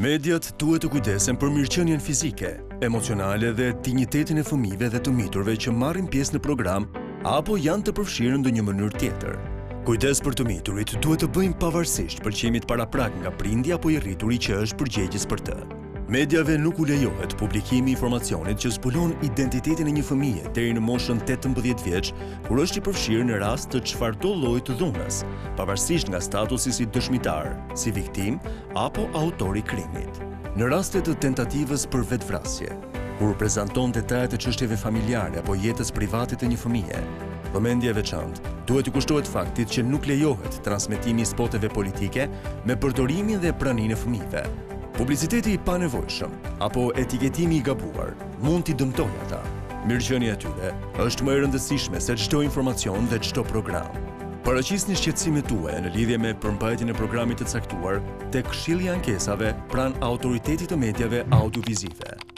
Mediat duhet të kujdesen për mirëqenien fizike, emocionale dhe dinjitetin e fëmijëve dhe të miturve që marrin pjesë në program apo janë të përfshirë në ndonjë mënyrë tjetër. Kujdes për të miturit duhet të bëjmë pavarësisht pëlqimit paraprak nga prindi apo i rrituri që është përgjegjës për të. Mediave nuk u lejohet publikimi i informacionit që zbulon identitetin e një fëmije deri në moshën 18 vjeç, kur është i përfshirë në rast të çfarëdo lloji të dhunës, pavarësisht nga statusi si dëshmitar, si viktim apo autor i krimit. Në raste të tentativës për vetvrasje, kur prezanton detajet e çështjeve familjare apo jetës private të një fëmije, vëmendje e veçantë duhet të kushtohet faktit që nuk lejohet transmetimi i spoteve politike me përdorimin dhe praninë e fëmijëve. Publiciteti i panevojshëm apo etiketimi i gabuar mund t'i dëmtojë ata. Mirëqenia e tyre është më e rëndësishme se çdo informacion dhe çdo program. Paraqisni shqetësimet tuaja në lidhje me përmbajtjen e programit të caktuar tek Këshilli i Ankesave pranë Autoritetit të Mediave Audiovizive.